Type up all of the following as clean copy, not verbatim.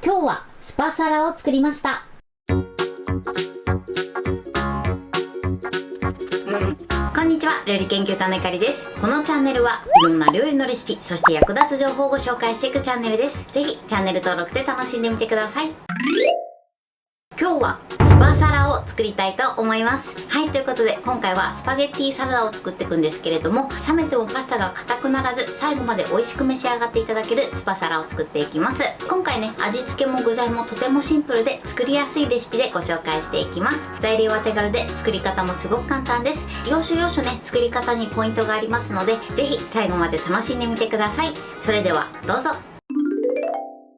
今日はスパサラを作りました。こんにちは、料理研究家のゆかりです。このチャンネルはいろんな料理のレシピ、そして役立つ情報をご紹介していくチャンネルです。ぜひチャンネル登録で楽しんでみてください。今日はスパサラを作りたいと思います。はい、ということで今回はスパゲッティサラダを作っていくんですけれども、冷めてもパスタが硬くならず最後まで美味しく召し上がっていただけるスパサラを作っていきます。今回ね、味付けも具材もとてもシンプルで作りやすいレシピでご紹介していきます。材料は手軽で作り方もすごく簡単です。要所要所ね、作り方にポイントがありますので、ぜひ最後まで楽しんでみてください。それではどうぞ。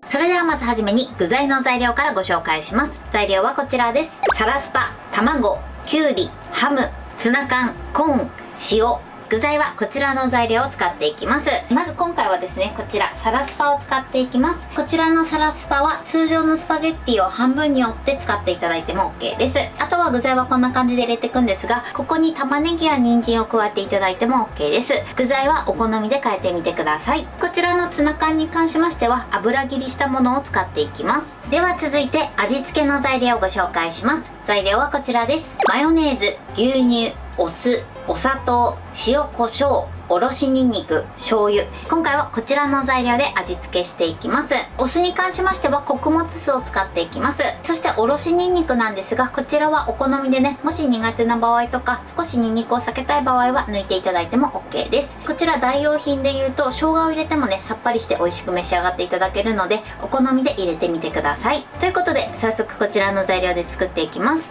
それではまずはじめに具材の材料からご紹介します。材料はこちらです。サラスパ、卵、きゅうり、ハム、ツナ缶、コーン、塩。具材はこちらの材料を使っていきます。まず今回はですね、こちらサラスパを使っていきます。こちらのサラスパは通常のスパゲッティを半分に折って使っていただいても OK です。あとは具材はこんな感じで入れていくんですが、ここに玉ねぎや人参を加えていただいても OK です。具材はお好みで変えてみてください。こちらのツナ缶に関しましては油切りしたものを使っていきます。では続いて味付けの材料をご紹介します。材料はこちらです。マヨネーズ、牛乳、お酢、お砂糖、塩コショウ、おろしにんにく、醤油。今回はこちらの材料で味付けしていきます。お酢に関しましては穀物酢を使っていきます。そしておろしにんにくなんですが、こちらはお好みでね、もし苦手な場合とか少しにんにくを避けたい場合は抜いていただいても OK です。こちら代用品で言うと生姜を入れてもね、さっぱりして美味しく召し上がっていただけるので、お好みで入れてみてください。ということで早速こちらの材料で作っていきます。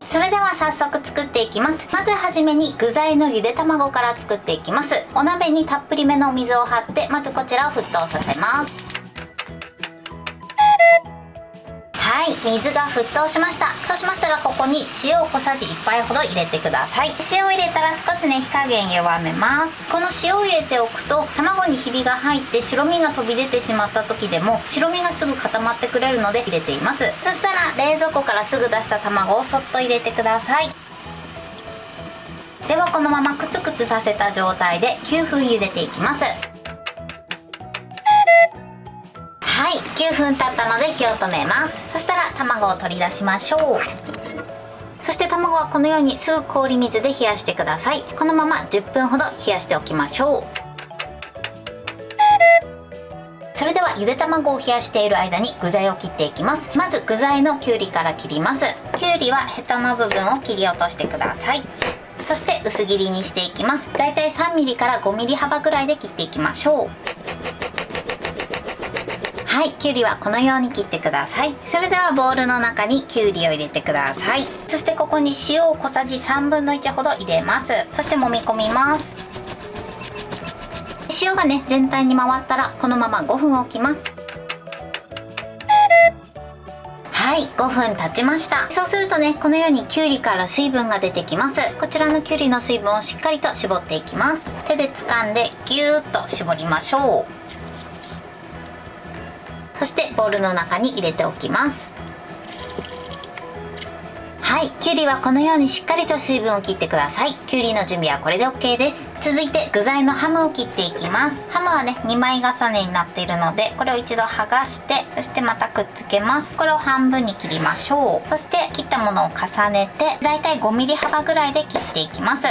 それでは早速作っていきます。まずはじめに具材のゆで卵から作っていきます。お鍋にたっぷりめのお水を張って、まずこちらを沸騰させます。はい、水が沸騰しました。そうしましたらここに塩を小さじ1杯ほど入れてください。塩を入れたら少しね、火加減弱めます。この塩を入れておくと卵にひびが入って白身が飛び出てしまった時でも白身がすぐ固まってくれるので入れています。そしたら冷蔵庫からすぐ出した卵をそっと入れてください。ではこのままクツクツさせた状態で9分茹でていきます。はい、9分経ったので火を止めます。そしたら卵を取り出しましょう。そして卵はこのようにすぐ氷水で冷やしてください。このまま10分ほど冷やしておきましょう。それではゆで卵を冷やしている間に具材を切っていきます。まず具材のきゅうりから切ります。きゅうりはヘタの部分を切り落としてください。そして薄切りにしていきます。だいたい 3mm から 5mm 幅ぐらいで切っていきましょう。はい、きゅうりはこのように切ってください。それではボウルの中にきゅうりを入れてください。そしてここに塩を小さじ1/3ほど入れます。そして揉み込みます。塩がね、全体に回ったらこのまま5分置きます。はい、5分経ちました。そうするとね、このようにきゅうりから水分が出てきます。こちらのきゅうりの水分をしっかりと絞っていきます。手で掴んでギューッと絞りましょう。そしてボウルの中に入れておきます。はい、きゅうりはこのようにしっかりと水分を切ってください。きゅうりの準備はこれで OK です。続いて具材のハムを切っていきます。ハムはね、2枚重ねになっているので、これを一度剥がして、そしてまたくっつけます。これを半分に切りましょう。そして切ったものを重ねて、だいたい 5mm 幅ぐらいで切っていきます。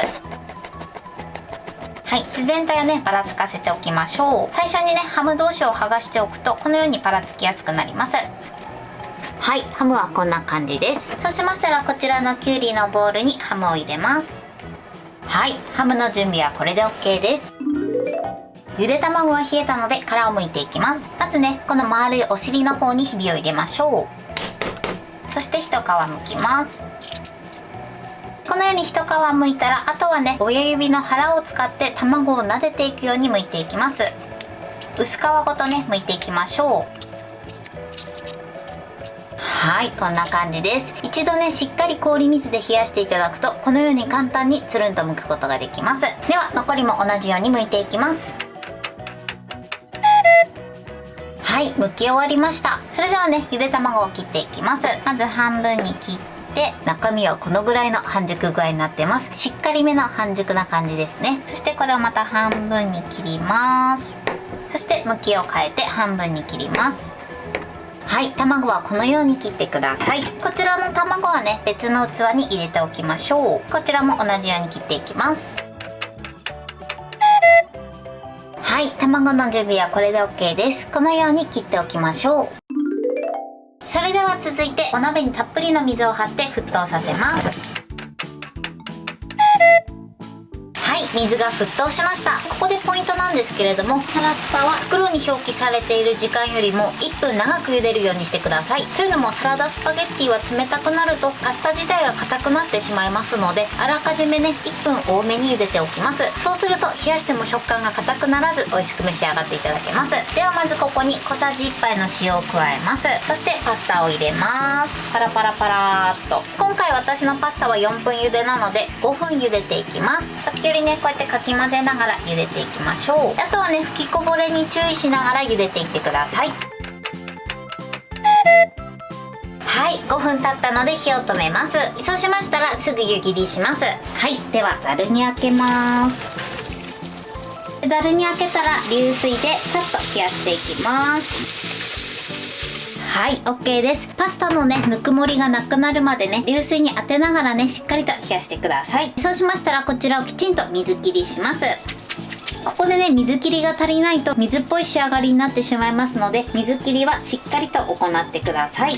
はい、全体をね、ばらつかせておきましょう。最初にね、ハム同士を剥がしておくとこのようにばらつきやすくなります。はい、ハムはこんな感じです。そうしましたらこちらのきゅうりのボウルにハムを入れます。はい、ハムの準備はこれで OK です。ゆで卵は冷えたので殻を剥いていきます。まずね、この丸いお尻の方にひびを入れましょう。そして一皮剥きます。このように一皮剥いたら、あとはね、親指の腹を使って卵を撫でていくように剥いていきます。薄皮ごとね、剥いていきましょう。はい、こんな感じです。一度ね、しっかり氷水で冷やしていただくとこのように簡単につるんと剥くことができます。では残りも同じように剥いていきます。はい、剥き終わりました。それではね、ゆで卵を切っていきます。まず半分に切って、中身はこのぐらいの半熟具合になってます。しっかりめの半熟な感じですね。そしてこれをまた半分に切ります。そして向きを変えて半分に切ります。はい、卵はこのように切ってください。こちらの卵はね、別の器に入れておきましょう。こちらも同じように切っていきます。はい、卵の準備はこれで OK です。このように切っておきましょう。それでは続いてお鍋にたっぷりの水を張って沸騰させます。はい、水が沸騰しました。ここでポイントなんですけれども、サラスパは袋に表記されている時間よりも1分長く茹でるようにしてください。というのもサラダスパゲッティは冷たくなるとパスタ自体が硬くなってしまいますので、あらかじめね1分多めに茹でておきます。そうすると冷やしても食感が硬くならず美味しく召し上がっていただけます。ではまずここに小さじ1杯の塩を加えます。そしてパスタを入れます。パラパラパラーっと。今回私のパスタは4分茹でなので5分茹でていきます。時折ねこうやってかき混ぜながら茹でていきましょう。あとはね吹きこぼれに注意しながら茹でていってください。はい、5分経ったので火を止めます。そうしましたらすぐ湯切りします。はい、ではざるにあけます。ざるにあけたら流水でさっと冷やしていきます。はい、 OK です。パスタのねぬくもりがなくなるまでね流水に当てながらねしっかりと冷やしてください。そうしましたらこちらをきちんと水切りします。ここでね水切りが足りないと水っぽい仕上がりになってしまいますので、水切りはしっかりと行ってください。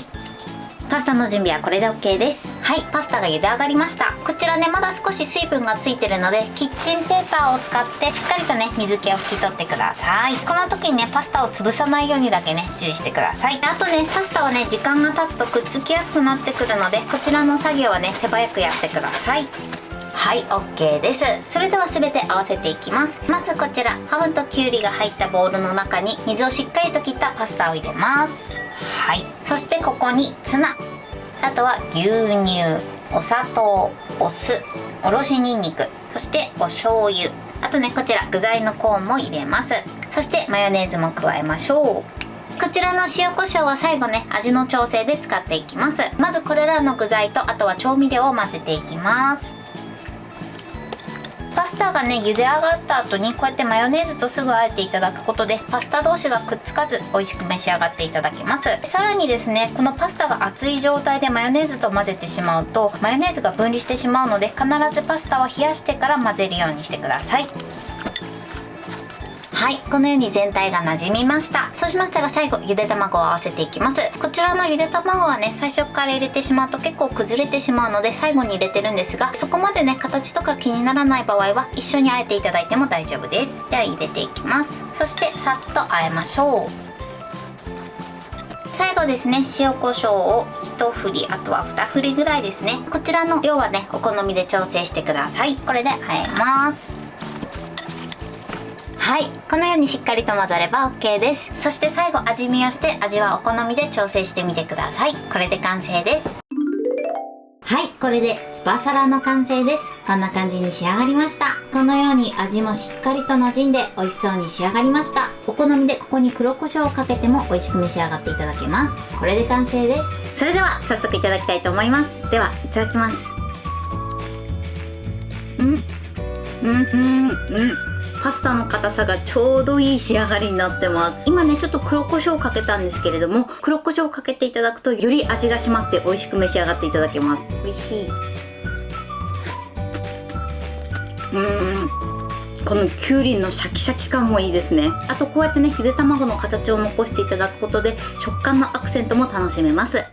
パスタの準備はこれで OK です。はい、パスタが茹で上がりました。こちらねまだ少し水分がついてるのでキッチンペーパーを使ってしっかりとね水気を拭き取ってください。この時にねパスタを潰さないようにだけね注意してください。あとねパスタはね時間が経つとくっつきやすくなってくるので、こちらの作業はね手早くやってください。はい、 OK です。それでは全て合わせていきます。まずこちらハムとキュウリが入ったボウルの中に水をしっかりと切ったパスタを入れます。はい、そしてここにツナ、あとは牛乳、お砂糖、お酢、おろしにんにく、そしてお醤油、あとねこちら具材のコーンも入れます。そしてマヨネーズも加えましょう。こちらの塩コショウは最後ね味の調整で使っていきます。まずこれらの具材とあとは調味料を混ぜていきます。パスタがね茹で上がった後にこうやってマヨネーズとすぐあえていただくことでパスタ同士がくっつかず美味しく召し上がっていただけます。さらにですねこのパスタが熱い状態でマヨネーズと混ぜてしまうとマヨネーズが分離してしまうので、必ずパスタは冷やしてから混ぜるようにしてください。はい、このように全体が馴染みました。そうしましたら最後ゆで卵を合わせていきます。こちらのゆで卵はね最初から入れてしまうと結構崩れてしまうので最後に入れてるんですが、そこまでね形とか気にならない場合は一緒にあえていただいても大丈夫です。では入れていきます。そしてさっとあえましょう。最後ですね塩コショウを1振り、あとは2振りぐらいですね。こちらの量はねお好みで調整してください。これであえます。はい、このようにしっかりと混ざれば OK です。そして最後味見をして味はお好みで調整してみてください。これで完成です。はい、これでスパサラの完成です。こんな感じに仕上がりました。このように味もしっかりと馴染んで美味しそうに仕上がりました。お好みでここに黒胡椒をかけても美味しく召し上がっていただけます。これで完成です。それでは早速いただきたいと思います。ではいただきます。パスタの硬さがちょうどいい仕上がりになってます。今ねちょっと黒胡椒をかけたんですけれども、黒胡椒をかけていただくとより味が締まって美味しく召し上がっていただけます。美味しい。このきゅうりのシャキシャキ感もいいですね。あとこうやってねゆで卵の形を残していただくことで食感のアクセントも楽しめます。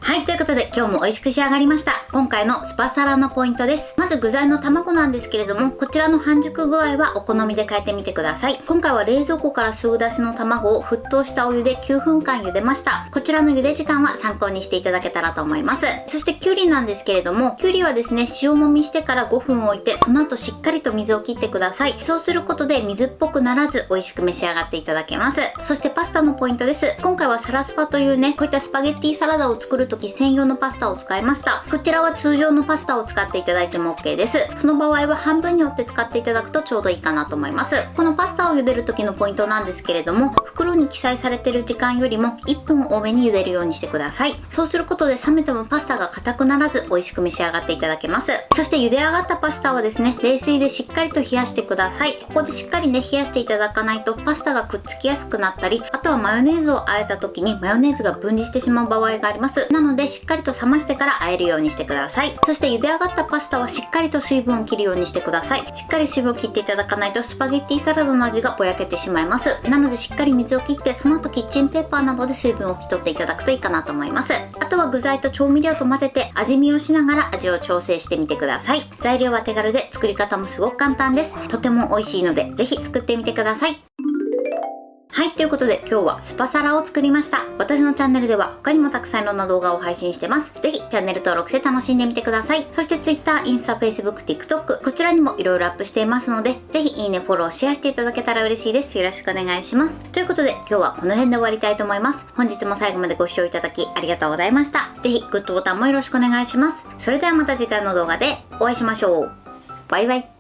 はい、ということで今日も美味しく仕上がりました。今回のスパサラのポイントです。まず具材の卵なんですけれども、こちらの半熟具合はお好みで変えてみてください。今回は冷蔵庫からすぐ出しの卵を沸騰したお湯で9分間茹でました。こちらの茹で時間は参考にしていただけたらと思います。そしてきゅうりなんですけれども、きゅうりはですね塩もみしてから5分置いて、その後しっかりと水を切ってください。そうすることで水っぽくならず美味しく召し上がっていただけます。そしてパスタのポイントです。今回はサラスパというねこういったスパゲッティサラダを作るとき専用のパスタを使いました。こちらは通常のパスタを使っていただいても OK です。その場合は半分に折って使っていただくとちょうどいいかなと思います。このパスタを茹でる時のポイントなんですけれども、袋に記載されている時間よりも1分多めに茹でるようにしてください。そうすることで冷めてもパスタが硬くならず美味しく召し上がっていただけます。そして茹で上がったパスタはですね、冷水でしっかりと冷やしてください。ここでしっかりね冷やしていただかないとパスタがくっつきやすくなったり、あとはマヨネーズを和えた時にマヨネーズが分離してしまう場合があります。なのでしっかりと冷ましてから和えるようにしてください。そして茹で上がったパスタはしっかりと水分を切るようにしてください。しっかり水分を切っていただかないとスパゲッティサラダの味がぼやけてしまいます。なのでしっかり水を切って、その後キッチンペーパーなどで水分を拭き取っていただくといいかなと思います。あとは具材と調味料と混ぜて味見をしながら味を調整してみてください。材料は手軽で作り方もすごく簡単です。とても美味しいのでぜひ作ってみてください。はい、ということで今日はスパサラを作りました。私のチャンネルでは他にもたくさんいろんな動画を配信してます。ぜひチャンネル登録して楽しんでみてください。そして Twitter、インスタ、Facebook、TikTok こちらにもいろいろアップしていますので、ぜひいいね、フォロー、シェアしていただけたら嬉しいです。よろしくお願いします。ということで今日はこの辺で終わりたいと思います。本日も最後までご視聴いただきありがとうございました。ぜひグッドボタンもよろしくお願いします。それではまた次回の動画でお会いしましょう。バイバイ。